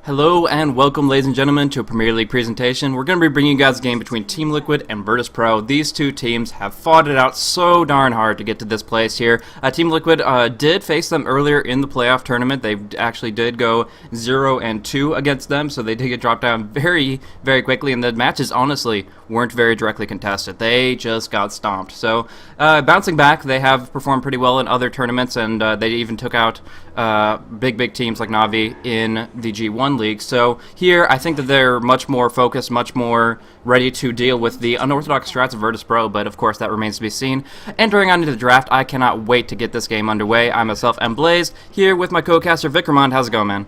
Hello and welcome, ladies and gentlemen, to a Premier League presentation. We're going to be bringing you guys a game between Team Liquid and Virtus Pro. These two teams have fought it out so darn hard to get to this place here. Team Liquid did face them earlier in the playoff tournament. They actually did go 0-2 against them, so they did get dropped down very, very quickly, and the matches honestly weren't very directly contested. They just got stomped. So bouncing back, they have performed pretty well in other tournaments, and they even took out big teams like Navi in the G1 League. So here, I think that they're much more focused, much more ready to deal with the unorthodox strats of Virtus Pro, but of course that remains to be seen. Entering on into the draft, I cannot wait to get this game underway. I myself am Blaze, here with my co-caster Vikramond. How's it going, man?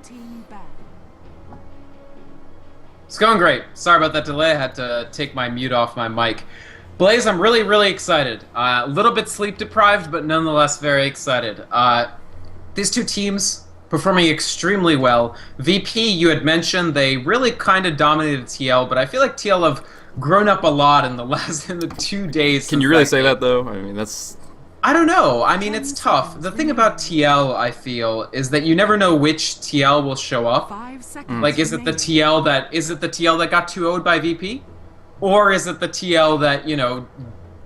It's going great. Sorry about that delay. I had to take my mute off my mic. Blaze, I'm really excited. A little bit sleep deprived, but nonetheless very excited. These two teams performing extremely well. VP, you had mentioned, they really kind of dominated TL, but I feel like TL have grown up a lot in the 2 days. Can you really say that, though? I mean, that's... I don't know. I mean, it's tough. The thing about TL, I feel, is that you never know which TL will show up. Like, is it the TL that got 2-0'd by VP? Or is it the TL that, you know,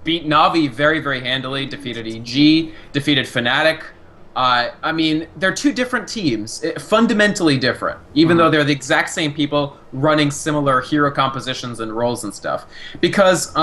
beat Navi very handily, defeated EG, defeated Fnatic? I mean, they're two different teams, fundamentally different, even though they're the exact same people running similar hero compositions and roles and stuff. Because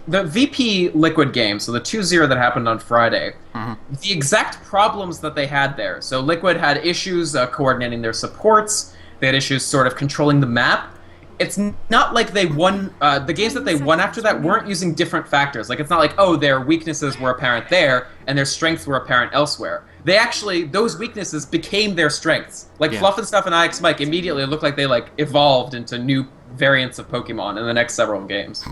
the VP Liquid game, so the 2-0 that happened on Friday, the exact problems that they had there. So Liquid had issues coordinating their supports, they had issues sort of controlling the map. It's not like they won, the games that they won after that weren't using different factors. Like, it's not like, oh, their weaknesses were apparent there, and their strengths were apparent elsewhere. They actually, those weaknesses became their strengths. Like, Fluff and Stuff and IX Mike immediately looked like they, like, evolved into new variants of Pokemon in the next several games.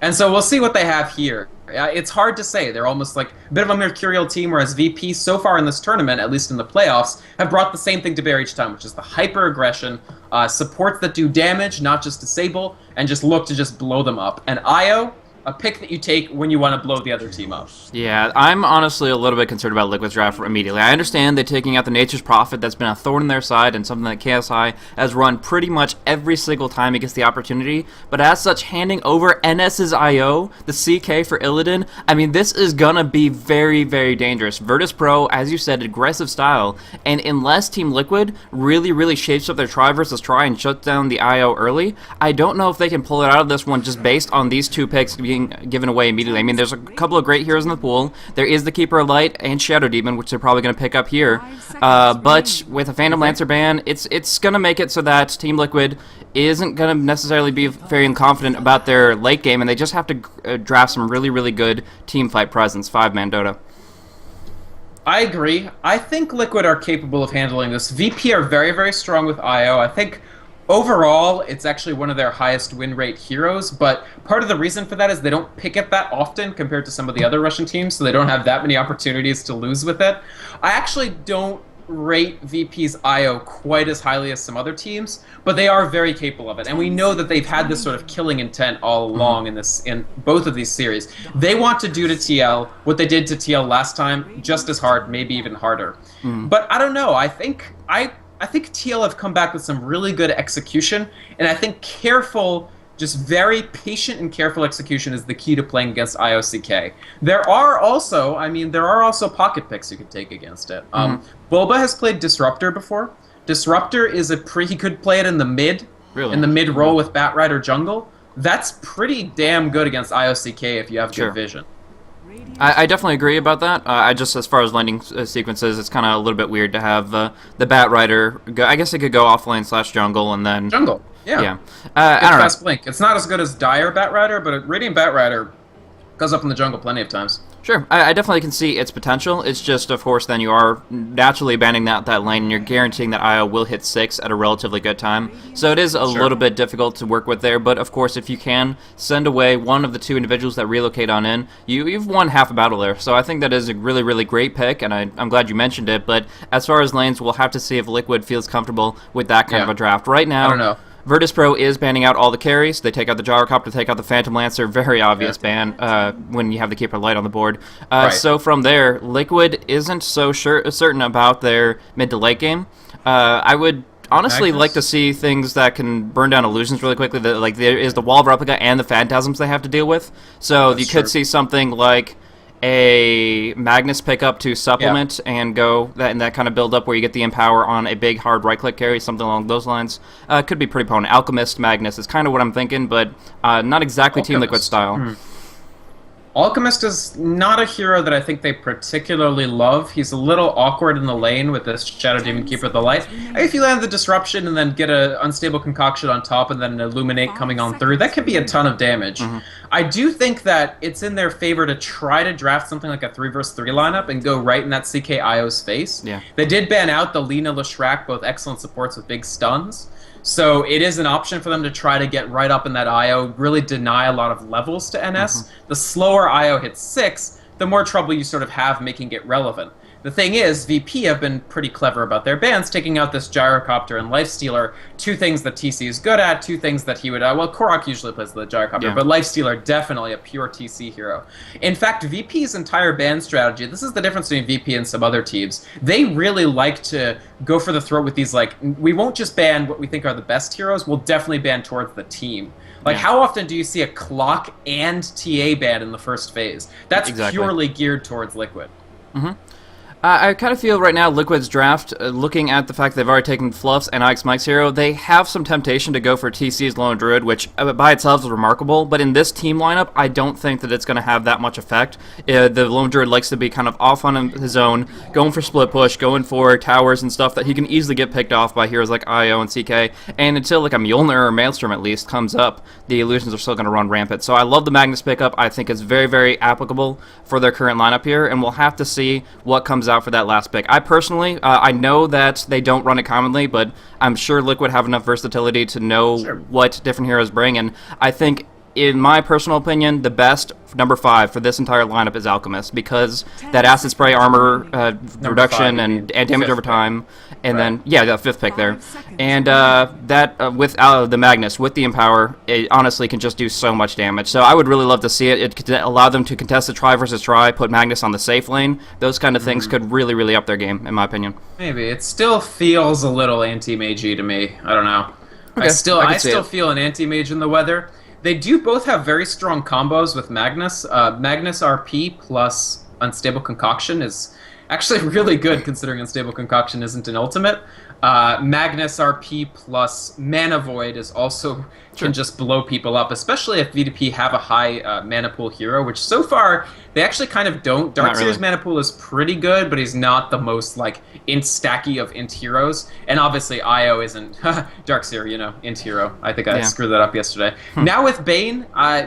And so we'll see what they have here. It's hard to say. They're almost like a bit of a mercurial team, whereas VP, so far in this tournament, at least in the playoffs, have brought the same thing to bear each time, which is the hyper-aggression, supports that do damage, not just disable, and just look to just blow them up. And IO, a pick that you take when you want to blow the other team up. Yeah, I'm honestly a little bit concerned about Liquid's draft immediately. I understand they're taking out the Nature's Prophet that's been a thorn in their side and something that KSI has run pretty much every single time it gets the opportunity, but as such, handing over NS's IO, the CK for Illidan, I mean, this is gonna be very dangerous. Virtus Pro, as you said, aggressive style, and unless Team Liquid really shapes up their try versus try and shuts down the IO early, I don't know if they can pull it out of this one just based on these two picks being given away immediately. I mean, there's a couple of great heroes in the pool. There is the Keeper of Light and Shadow Demon, which they're probably going to pick up here. But with a Phantom Lancer ban, it's going to make it so that Team Liquid isn't going to necessarily be very confident about their late game, and they just have to draft some really good team fight presence, 5-man Dota. I agree. I think Liquid are capable of handling this. VP are very strong with IO. I think overall, it's actually one of their highest win rate heroes, but part of the reason for that is they don't pick it that often compared to some of the other Russian teams, so they don't have that many opportunities to lose with it. I actually don't rate VP's IO quite as highly as some other teams, but they are very capable of it, and we know that they've had this sort of killing intent all along in both of these series. They want to do to TL what they did to TL last time, just as hard, maybe even harder. But I don't know, I think TL have come back with some really good execution, and I think just very patient and careful execution is the key to playing against IOCK. There are also pocket picks you could take against it. Bulba has played Disruptor before. Disruptor is he could play it in the mid, in the mid role with Batrider jungle. That's pretty damn good against IOCK if you have good vision. I definitely agree about that. I just, as far as landing sequences, it's kind of a little bit weird to have the Batrider go. I guess it could go offlane / jungle and then... Jungle, yeah. I don't know. Blink. It's not as good as Dire Batrider, but Radiant Batrider goes up in the jungle plenty of times. Sure, I definitely can see its potential. It's just, of course, then you are naturally abandoning that lane, and you're guaranteeing that IO will hit 6 at a relatively good time. So it is a little bit difficult to work with there, but of course, if you can send away one of the two individuals that relocate on in, you've won half a battle there. So I think that is a really great pick, and I'm glad you mentioned it, but as far as lanes, we'll have to see if Liquid feels comfortable with that kind of a draft. Right now, I don't know. Virtus Pro is banning out all the carries. They take out the Gyrocopter, take out the Phantom Lancer. Very obvious ban when you have the Keeper Light on the board. So from there, Liquid isn't so certain about their mid to late game. I would honestly Magnus? like to see things that can burn down illusions really quickly. Like there is the Wall of Replica and the Phantasms they have to deal with. So That's you could true. see something like a Magnus pickup to supplement and go and that kind of build up where you get the Empower on a big hard right click carry, something along those lines. Could be pretty potent. Alchemist Magnus is kind of what I'm thinking, but not exactly Team Liquid Alchemist. style. Alchemist is not a hero that I think they particularly love. He's a little awkward in the lane with this Shadow Demon Keeper of the Light. If you land the Disruption and then get an Unstable Concoction on top and then an Illuminate coming on through, that could be a ton of damage. I do think that it's in their favor to try to draft something like a 3 vs 3 lineup and go right in that CK IO's face. Yeah. They did ban out the Lina Leshrac, both excellent supports with big stuns. So it is an option for them to try to get right up in that IO, really deny a lot of levels to NS. The slower IO hits 6, the more trouble you sort of have making it relevant. The thing is, VP have been pretty clever about their bans, taking out this Gyrocopter and Lifestealer, two things that TC is good at, two things that he would... well, Korok usually plays the Gyrocopter, but Lifestealer, definitely a pure TC hero. In fact, VP's entire ban strategy, this is the difference between VP and some other teams, they really like to go for the throat with these, like, we won't just ban what we think are the best heroes, we'll definitely ban towards the team. Like, how often do you see a Clock and TA ban in the first phase? That's purely geared towards Liquid. I kind of feel right now Liquid's draft, looking at the fact they've already taken Fluffs and Ike's Mike's hero, they have some temptation to go for TC's Lone Druid, which by itself is remarkable, but in this team lineup, I don't think that it's going to have that much effect. The Lone Druid likes to be kind of off on his own, going for split push, going for towers and stuff that he can easily get picked off by heroes like IO and CK, and until like a Mjolnir or Maelstrom at least comes up, the illusions are still going to run rampant. So I love the Magnus pickup. I think it's very, very applicable for their current lineup here, and we'll have to see what comes out for that last pick. I personally, I know that they don't run it commonly, but I'm sure Liquid have enough versatility to know what different heroes bring, and I think, in my personal opinion, the best number 5 for this entire lineup is Alchemist, because that acid spray armor reduction and damage over time, and then, yeah, the 5th pick there. And that, with the Magnus, with the Empower, it honestly can just do so much damage. So I would really love to see it. It could allow them to contest the try versus try, put Magnus on the safe lane. Those kind of things could really, really up their game, in my opinion. Maybe. It still feels a little anti-magey to me. I don't know. Okay, I still it. feel an anti-mage in the weather. They do both have very strong combos with Magnus. Magnus RP plus Unstable Concoction is actually really good, considering Unstable Concoction isn't an ultimate. Magnus RP plus Mana Void is also can just blow people up, especially if VDP have a high mana pool hero, which so far they actually kind of don't. Darkseer's mana pool is pretty good, but he's not the most like int stacky of int heroes. And obviously IO isn't Darkseer, you know, int hero. I think I screwed that up yesterday. Now with Bane,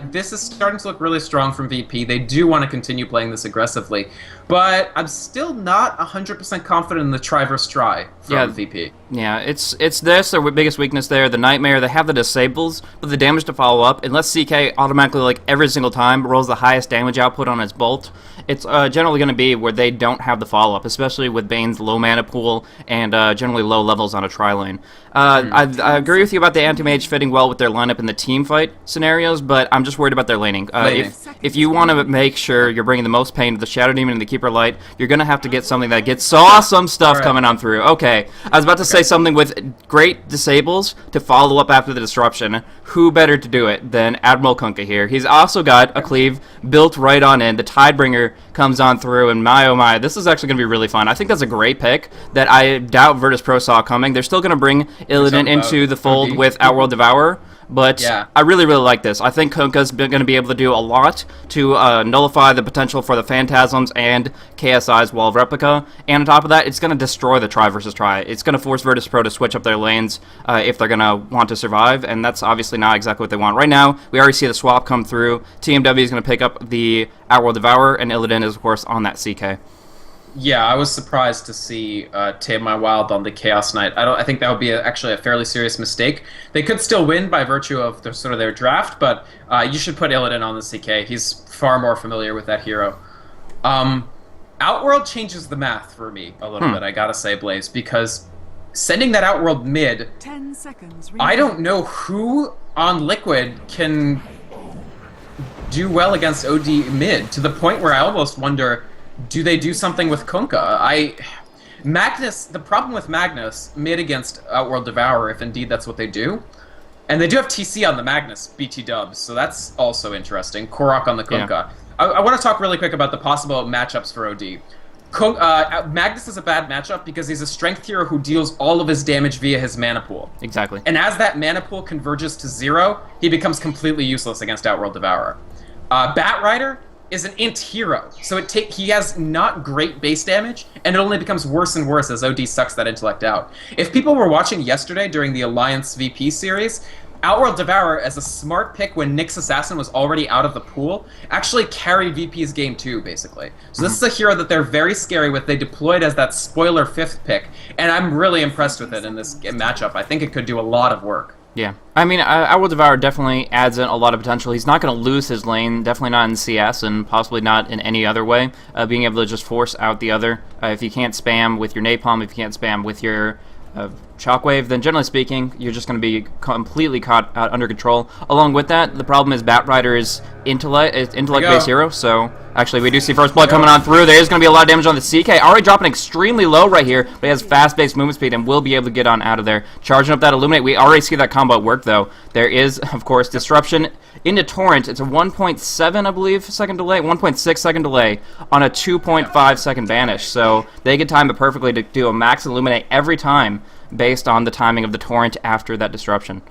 this is starting to look really strong from VP. They do want to continue playing this aggressively, but I'm still not 100% confident in the try versus try from VP. Yeah, it's their biggest weakness there. The Nightmare, they have the disables, but the damage to follow up, unless CK automatically, like every single time, rolls the highest damage output on its bolt, it's generally going to be where they don't have the follow-up, especially with Bane's low mana pool and generally low levels on a tri-lane. I agree with you about the anti-mage fitting well with their lineup in the team fight scenarios, but I'm just worried about their laning. If you want to make sure you're bringing the most pain to the Shadow Demon and the Keeper Light, you're going to have to get something that gets awesome stuff coming on through. Okay, I was about to say something with great disables to follow up after the disruption. Who better to do it than Admiral Kunkka here? He's also got a cleave built right on in. The Tidebringer comes on through, and my oh my, this is actually going to be really fun. I think that's a great pick that I doubt Virtus Pro saw coming. They're still going to bring Illidan into the fold with Outworld Devourer, but I really, really like this. I think Kunkka's going to be able to do a lot to nullify the potential for the Phantasms and KSI's Wall of Replica, and on top of that, it's going to destroy the try versus try. It's going to force Virtus Pro to switch up their lanes if they're going to want to survive, and that's obviously not exactly what they want. Right now, we already see the swap come through. TMW is going to pick up the Outworld Devourer, and Illidan is, of course, on that CK. Yeah, I was surprised to see Tame My Wild on the Chaos Knight. I think that would be actually a fairly serious mistake. They could still win by virtue of their draft, but you should put Illidan on the CK. He's far more familiar with that hero. Outworld changes the math for me a little bit, I gotta say, Blaze, because sending that Outworld mid, 10 seconds. I don't know who on Liquid can do well against OD mid, to the point where I almost wonder, do they do something with Kunkka? Magnus, the problem with Magnus, mid against Outworld Devourer, if indeed that's what they do, and they do have TC on the Magnus, BT dubs, so that's also interesting. Korok on the Kunkka. Yeah. I want to talk really quick about the possible matchups for OD. Magnus is a bad matchup because he's a strength hero who deals all of his damage via his mana pool. Exactly. And as that mana pool converges to 0, he becomes completely useless against Outworld Devourer. Bat Rider is an int hero, so he has not great base damage, and it only becomes worse and worse as OD sucks that intellect out. If people were watching yesterday during the Alliance VP series, Outworld Devourer, as a smart pick when Nyx Assassin was already out of the pool, actually carried VP's game too, basically. So this is a hero that they're very scary with. They deployed as that spoiler 5th pick, and I'm really impressed with it in this matchup. I think it could do a lot of work. Yeah, I mean, Outworld Devourer definitely adds in a lot of potential. He's not going to lose his lane, definitely not in CS, and possibly not in any other way. Being able to just force out the other. If you can't spam with your Napalm, if you can't spam with your Shockwave, then generally speaking, you're just going to be completely caught out under control. Along with that, the problem is Bat Rider is intellect-based hero, so actually we do see First Blood coming on through. There is going to be a lot of damage on the CK. Already dropping extremely low right here, but he has fast-based movement speed and will be able to get on out of there. Charging up that Illuminate. We already see that combo work, though. There is, of course, Disruption into Torrent. It's a 1.7, I believe, second delay, 1.6 second delay on a 2.5 second banish, so they could time it perfectly to do a max Illuminate every time based on the timing of the Torrent after that Disruption.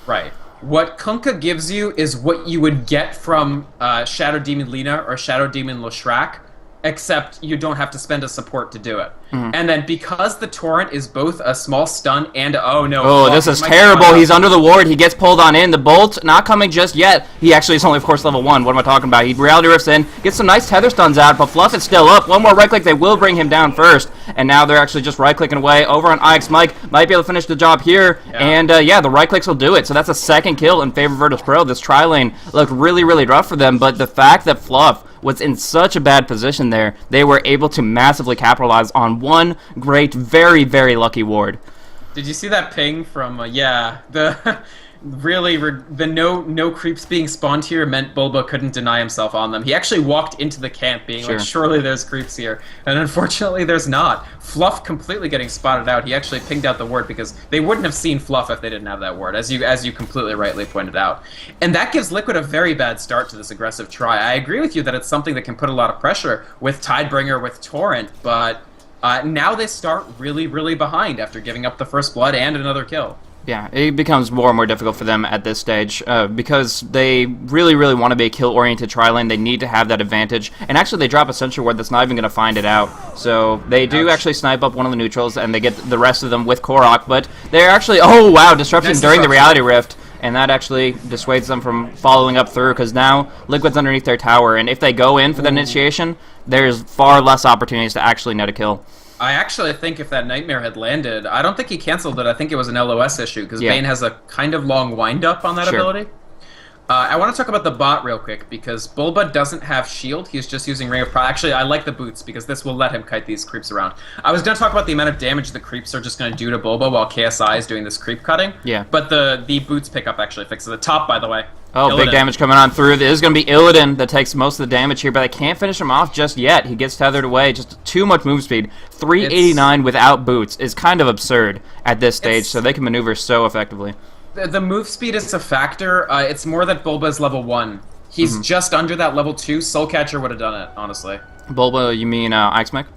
Right. What Kunkka gives you is what you would get from Shadow Demon Lina or Shadow Demon Leshrac, except you don't have to spend a support to do it. And then because the Torrent is both a small stun and this is terrible. He's under the ward. He gets pulled on in. The bolt not coming just yet. He actually is only, of course, level 1. What am I talking about? He Reality Rifts in, gets some nice tether stuns out, but Fluff is still up. One more right click. They will bring him down first. And now they're actually just right clicking away over on IX Mike. Might be able to finish the job here. Yeah. And the right clicks will do it. So that's a second kill in favor of Virtus Pro. This tri lane looked really, really rough for them, but the fact that Fluff was in such a bad position there, they were able to massively capitalize on one great, very, very lucky ward. Did you see that ping from, the no creeps being spawned here meant Bulba couldn't deny himself on them. He actually walked into the camp being like, surely there's creeps here. And unfortunately there's not. Fluff completely getting spotted out. He actually pinged out the ward because they wouldn't have seen Fluff if they didn't have that ward, as you completely rightly pointed out. And that gives Liquid a very bad start to this aggressive try. I agree with you that it's something that can put a lot of pressure with Tidebringer, with Torrent, but now they start really, really behind after giving up the first blood and another kill. Yeah, it becomes more and more difficult for them at this stage because they really, really want to be a kill-oriented tri-lane. They need to have that advantage. And actually, they drop a Sentry Ward that's not even going to find it out. So they do actually snipe up one of the neutrals, and they get the rest of them with Korok. But they're actually... Oh, wow, Disruption during the Reality Rift. And that actually dissuades them from following up through because now Liquid's underneath their tower. And if they go in for the initiation, there's far less opportunities to actually net a kill. I actually think if that Nightmare had landed, I don't think he canceled it. I think it was an LOS issue because Bane has a kind of long wind-up on that ability. I want to talk about the bot real quick because Bulba doesn't have shield. He's just using Ring of Pride. Actually, I like the boots because this will let him kite these creeps around. I was going to talk about the amount of damage the creeps are just going to do to Bulba while KSI is doing this creep cutting. Yeah. But the boots pickup actually fixes the top, by the way. Oh, Illidan. Big damage coming on through. This is going to be Illidan that takes most of the damage here, but they can't finish him off just yet. He gets tethered away. Just too much move speed. 389 without boots is kind of absurd at this stage, so they can maneuver so effectively. The move speed is a factor. It's more that Bulba's level 1. He's just under that level 2. Soulcatcher would have done it, honestly. Bulba, you mean Ixmec?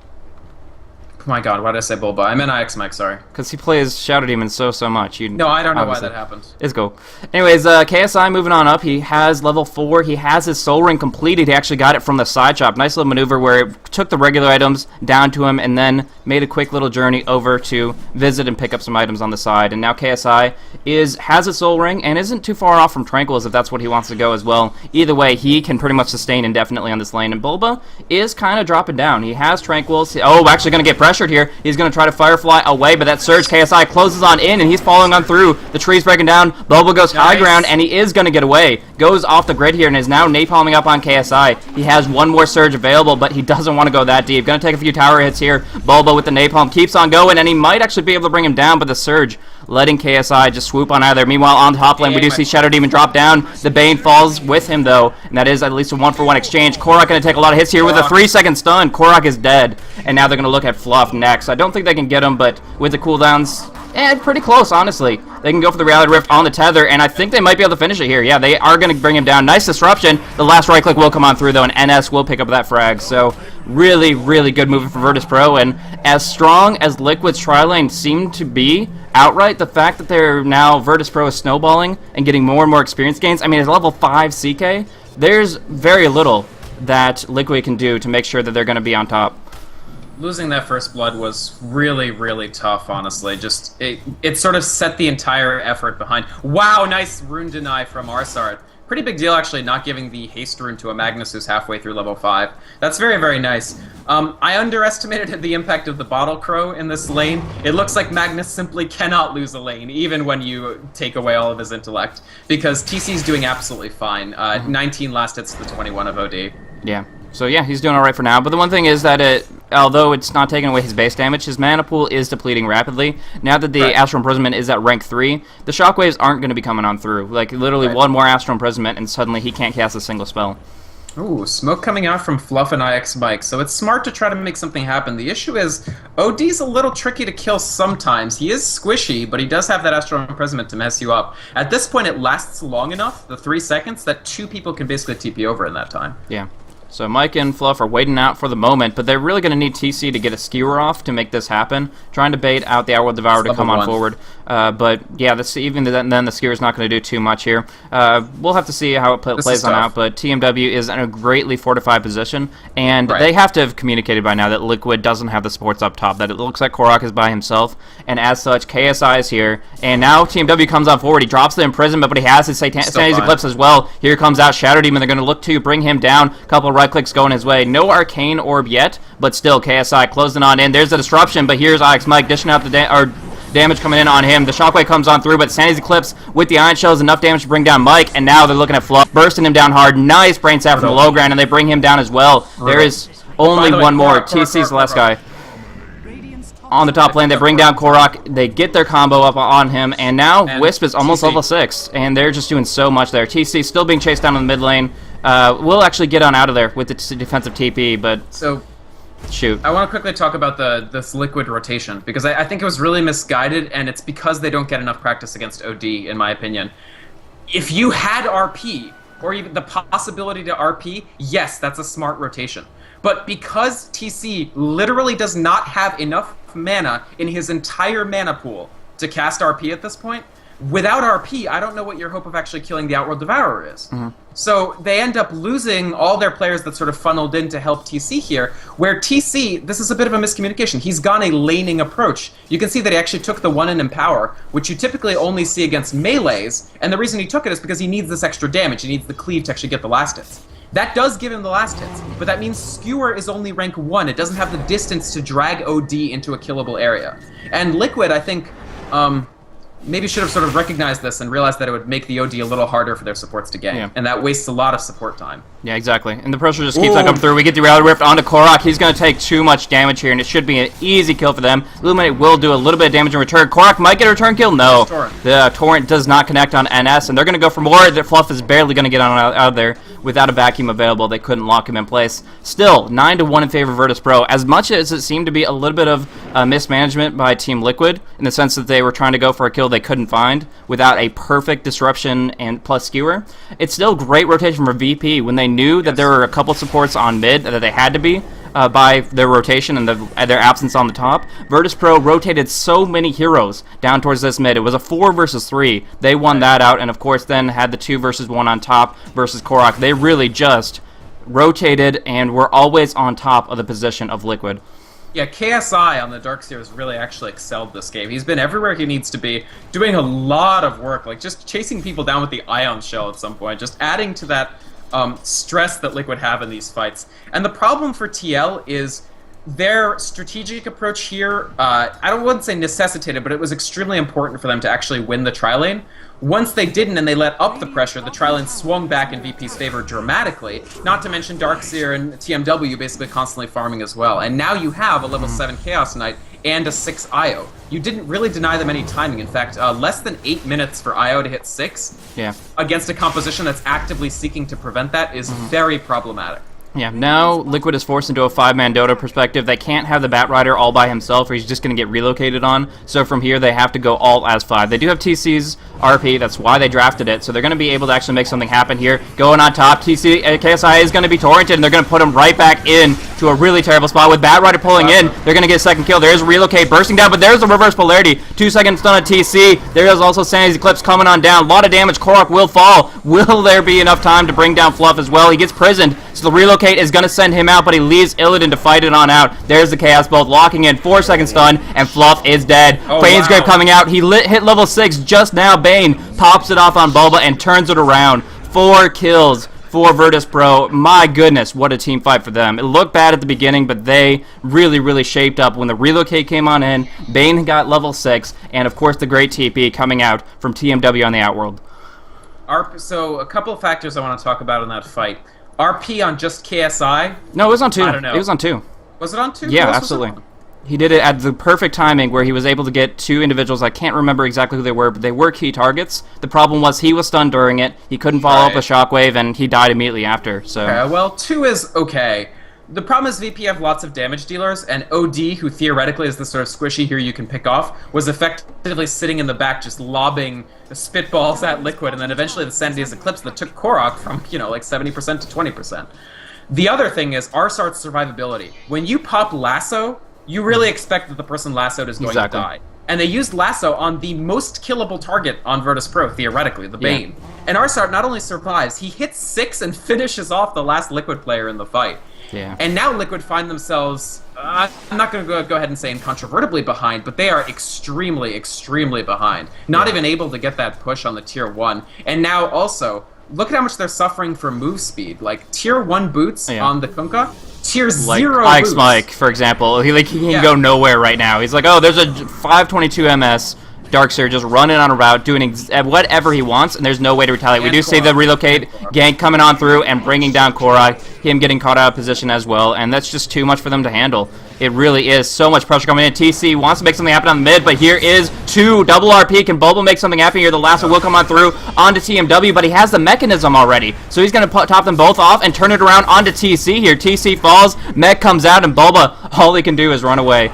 Oh my god, why did I say Bulba? I meant Ixmec, sorry. Because he plays Shadow Demon so much. No, I don't know why that happened. It's cool. Anyways, KSI moving on up. He has level 4. He has his Soul Ring completed. He actually got it from the side shop. Nice little maneuver where it took the regular items down to him and then made a quick little journey over to visit and pick up some items on the side. And now KSI has a Soul Ring and isn't too far off from Tranquils if that's what he wants to go as well. Either way, he can pretty much sustain indefinitely on this lane. And Bulba is kind of dropping down. He has Tranquils. Oh, actually going to get pressured here. He's going to try to Firefly away, but that surge KSI closes on in, and he's following on through. The tree's breaking down. Bulba goes high ground, and he is going to get away. Goes off the grid here and is now napalming up on KSI. He has one more surge available, but he doesn't want to go that deep. Going to take a few tower hits here. Bulba with the napalm keeps on going, and he might actually be able to bring him down, but the surge letting KSI just swoop on out of there. Meanwhile, on the top lane, we do see Shadow Demon drop down. The Bane falls with him, though, and that is at least a 1-for-1 exchange. Korok going to take a lot of hits here with a 3-second stun. Korok is dead, and now they're going to look at Fluff next. I don't think they can get him, but with the cooldowns, pretty close, honestly. They can go for the Reality Rift on the tether, and I think they might be able to finish it here. Yeah, they are going to bring him down. Nice disruption. The last right click will come on through, though, and NS will pick up that frag. So really, really good movement for Virtus.pro, and as strong as Liquid's tri-lane seemed to be, outright, the fact that they're now Virtus.pro is snowballing and getting more and more experience gains, I mean, at level 5 CK, there's very little that Liquid can do to make sure that they're going to be on top. Losing that first blood was really, really tough, honestly. Just, it sort of set the entire effort behind. Wow, nice rune deny from Arsart. Pretty big deal, actually, not giving the haste rune to a Magnus who's halfway through level 5. That's very, very nice. I underestimated the impact of the Bottle Crow in this lane. It looks like Magnus simply cannot lose a lane, even when you take away all of his intellect, because TC's doing absolutely fine. 19 last hits to the 21 of OD. Yeah. So yeah, he's doing alright for now, but the one thing is that although it's not taking away his base damage, his mana pool is depleting rapidly. Now that the Astral Imprisonment is at rank 3, the shockwaves aren't going to be coming on through. Like, literally one more Astral Imprisonment, and suddenly he can't cast a single spell. Ooh, smoke coming out from Fluff and IX Mike, so it's smart to try to make something happen. The issue is, OD's a little tricky to kill sometimes. He is squishy, but he does have that Astral Imprisonment to mess you up. At this point, it lasts long enough, the 3 seconds, that 2 people can basically TP over in that time. Yeah. So Mike and Fluff are waiting out for the moment, but they're really going to need TC to get a skewer off to make this happen, trying to bait out the Outworld Devourer to come on forward. But yeah, even then the skewer's not going to do too much here. We'll have to see how it plays on out, but TMW is in a greatly fortified position, and they have to have communicated by now that Liquid doesn't have the supports up top, that it looks like Korok is by himself, and as such, KSI is here, and now TMW comes on forward. He drops the Imprisonment, but he has his Sanity's Eclipse as well. Here comes out Shadow Demon. They're going to look to bring him down. A couple of right clicks going his way. No Arcane Orb yet, but still KSI closing on in. There's the disruption, but here's IX Mike dishing out the damage coming in on him. The Shockwave comes on through, but Sanity's Eclipse with the Iron Shell is enough damage to bring down Mike, and now they're looking at Fluff, bursting him down hard. Nice Brain Sap from the low ground, and they bring him down as well. There is only one more. TC's the last guy. On the top lane, they bring down Korok, they get their combo up on him, and now Wisp is almost level 6, and they're just doing so much there. TC still being chased down in the mid lane. We'll actually get on out of there with the defensive TP, but shoot. I want to quickly talk about this Liquid rotation, because I think it was really misguided, and it's because they don't get enough practice against OD, in my opinion. If you had RP, or even the possibility to RP, yes, that's a smart rotation. But because TC literally does not have enough mana in his entire mana pool to cast RP at this point, without RP, I don't know what your hope of actually killing the Outworld Devourer is. So they end up losing all their players that sort of funneled in to help TC here, where TC, this is a bit of a miscommunication. He's gone a laning approach. You can see that he actually took the 1 in Empower, which you typically only see against melees, and the reason he took it is because he needs this extra damage. He needs the cleave to actually get the last hits. That does give him the last hits, but that means Skewer is only rank 1. It doesn't have the distance to drag OD into a killable area. And Liquid, I think, maybe should have sort of recognized this and realized that it would make the OD a little harder for their supports to gain, and that wastes a lot of support time. Yeah, exactly. And the pressure just keeps on coming through. We get the Reality Rift onto Korok. He's going to take too much damage here, and it should be an easy kill for them. Illuminate will do a little bit of damage in return. Korok might get a return kill. No. The Torrent does not connect on NS, and they're going to go for more. The Fluff is barely going to get out of there without a vacuum available. They couldn't lock him in place. Still, 9-1 in favor of Virtus.pro. As much as it seemed to be a little bit of mismanagement by Team Liquid, in the sense that they were trying to go for a kill they couldn't find without a perfect disruption and plus skewer, it's still great rotation for VP when they knew that there were a couple supports on mid that they had to be by their rotation and their absence on the top. Virtus.pro rotated so many heroes down towards this mid. It was a 4 versus 3. They won that out, and of course then had the 2 versus 1 on top versus Korok. They really just rotated and were always on top of the position of Liquid. Yeah, KSI on the Darkseer has really actually excelled this game. He's been everywhere he needs to be, doing a lot of work, like just chasing people down with the Ion Shell at some point, just adding to that stress that Liquid have in these fights. And the problem for TL is their strategic approach here, I wouldn't say necessitated, but it was extremely important for them to actually win the tri-lane. Once they didn't and they let up the pressure, the tri-lane swung back in VP's favor dramatically, not to mention Darkseer and TMW basically constantly farming as well. And now you have a level 7 Chaos Knight and a 6 IO. You didn't really deny them any timing. In fact, less than 8 minutes for IO to hit 6 against a composition that's actively seeking to prevent that is very problematic. Yeah, now Liquid is forced into a 5-man Dota perspective. They can't have the Batrider all by himself or he's just going to get relocated on. So from here, they have to go all as 5. They do have TC's RP. That's why they drafted it. So they're going to be able to actually make something happen here. Going on top, KSI is going to be torrented, and they're going to put him right back in to a really terrible spot. With Batrider pulling in, they're going to get a second kill. There's a relocate bursting down, but there's the reverse polarity. 2 seconds stun on TC. There is also Sanity's Eclipse coming on down. A lot of damage. Korok will fall. Will there be enough time to bring down Fluff as well? He gets prisoned. So the relocate is going to send him out, but he leaves Illidan to fight it on out. There's the Chaos Bolt locking in. 4 second stun, and Fluff is dead. Bane's Grave coming out. He hit level 6 just now. Bane pops it off on Bulba and turns it around. 4 kills for Virtus Pro. My goodness, what a team fight for them. It looked bad at the beginning, but they really shaped up when the relocate came on in. Bane got level 6, and of course the great TP coming out from TMW on the Outworld. So a couple of factors I want to talk about in that fight. RP on just KSI? No, it was on 2. I don't know. It was on 2. Was it on 2? Yeah, absolutely. He did it at the perfect timing where he was able to get 2 individuals. I can't remember exactly who they were, but they were key targets. The problem was he was stunned during it. He couldn't follow up a shockwave, and he died immediately after. So. Okay, well, 2 is okay. The problem is VP have lots of damage dealers, and OD, who theoretically is the sort of squishy hero you can pick off, was effectively sitting in the back just lobbing the spitballs at Liquid, and then eventually the Sanity's Eclipse that took Korok from, like 70% to 20%. The other thing is Arsart's survivability. When you pop Lasso, you really expect that the person lassoed is going to die. And they used Lasso on the most killable target on Virtus Pro, theoretically, the Bane. And Arsart not only survives, he hits 6 and finishes off the last Liquid player in the fight. Yeah. And now Liquid find themselves, I'm not going to go ahead and say incontrovertibly behind, but they are extremely behind. Not even able to get that push on the Tier 1. And now also, look at how much they're suffering from move speed. Like, Tier 1 boots on the Kunkka, Tier 0 Ike's boots. Mike, for example, he can go nowhere right now. He's like, oh, there's a 522 MS Darkseer just running on a route, doing whatever he wants, and there's no way to retaliate. We do see the relocate gank coming on through and bringing down Korai, him getting caught out of position as well, and that's just too much for them to handle. It really is. So much pressure coming in. TC wants to make something happen on the mid, but here is 2 double RP. Can Bulba make something happen here? The last one will come on through onto TMW, but he has the mechanism already, so he's going to top them both off and turn it around onto TC here. TC falls, Mech comes out, and Bulba, all he can do is run away.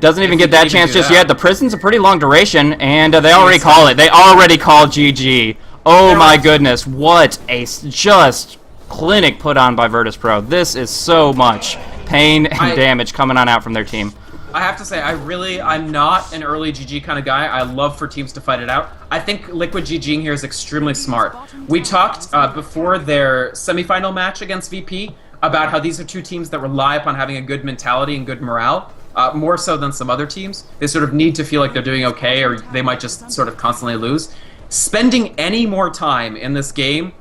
Doesn't even get that chance just yet. The prison's a pretty long duration, and they already call it. They already call GG. Oh my goodness, what a just clinic put on by Virtus Pro. This is so much pain and damage coming on out from their team. I have to say, I'm not an early GG kind of guy. I love for teams to fight it out. I think Liquid GGing here is extremely smart. We talked before their semifinal match against VP about how these are 2 teams that rely upon having a good mentality and good morale. More so than some other teams. They sort of need to feel like they're doing okay, or they might just sort of constantly lose. Spending any more time in this game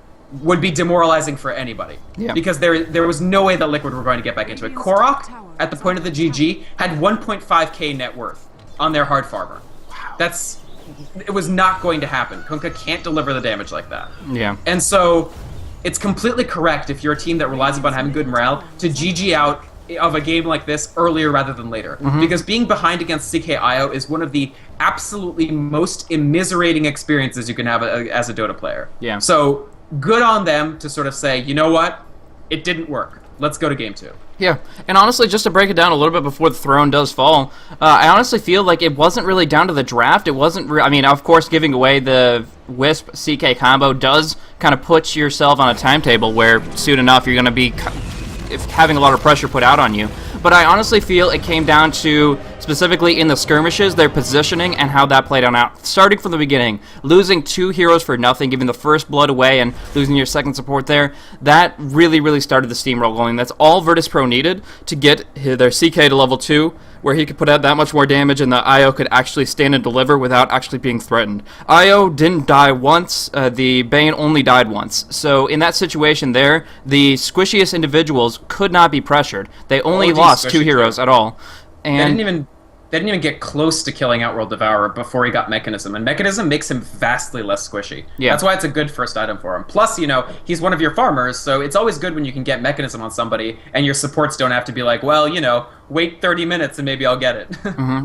would be demoralizing for anybody. Because there was no way that Liquid were going to get back into it. Korok, at the point of the GG, had 1.5k net worth on their hard farmer. It was not going to happen. Kunkka can't deliver the damage like that. And so, it's completely correct if you're a team that relies upon having good morale to GG out of a game like this earlier rather than later. Because being behind against CKIO is one of the absolutely most immiserating experiences you can have as a Dota player. So, good on them to sort of say, you know what? It didn't work. Let's go to game 2. Yeah, and honestly, just to break it down a little bit before the throne does fall, I honestly feel like it wasn't really down to the draft. It wasn't, I mean, of course, giving away the Wisp CK combo does kind of put yourself on a timetable where soon enough you're going to be having a lot of pressure put out on you. But I honestly feel it came down to, specifically in the skirmishes, their positioning and how that played on out. Starting from the beginning, losing 2 heroes for nothing, giving the first blood away and losing your second support there, that really started the steamroll going. That's all Virtus Pro needed to get their CK to level 2, where he could put out that much more damage and the IO could actually stand and deliver without actually being threatened. IO didn't die once, the Bane only died once. So in that situation there, the squishiest individuals could not be pressured. They only lost 2 heroes at all. And they didn't even get close to killing Outworld Devourer before he got Mechanism, and Mechanism makes him vastly less squishy. That's why it's a good first item for him. Plus, he's one of your farmers, so it's always good when you can get Mechanism on somebody, and your supports don't have to be like, well, wait 30 minutes and maybe I'll get it.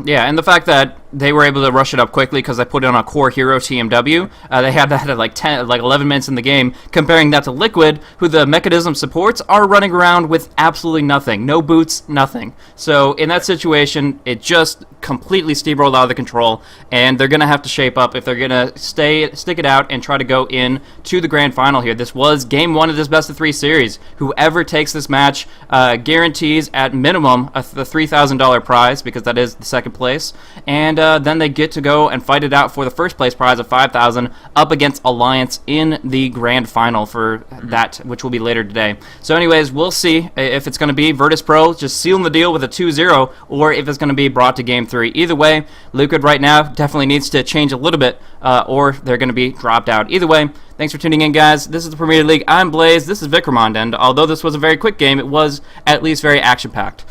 Yeah, and the fact that they were able to rush it up quickly because they put it on a core hero TMW, they had that at like 11 minutes in the game. Comparing that to Liquid, who the mechanism supports, are running around with absolutely nothing, no boots, nothing. So in that situation, it just completely steamrolled out of the control, and they're gonna have to shape up if they're gonna stick it out and try to go in to the grand final here. This was game 1 of this best of 3 series. Whoever takes this match guarantees at minimum the $3,000 prize, because that is the second place, and then they get to go and fight it out for the first place prize of $5,000 up against Alliance in the grand final for that, which will be later today. So anyways, we'll see if it's going to be Virtus Pro just sealing the deal with a 2-0, or if it's going to be brought to game 3. Either way, Liquid right now definitely needs to change a little bit, or they're going to be dropped out. Either way, thanks for tuning in, guys. This is the Premier League. I'm Blaze. This is Vikramond, and although this was a very quick game, it was at least very action-packed.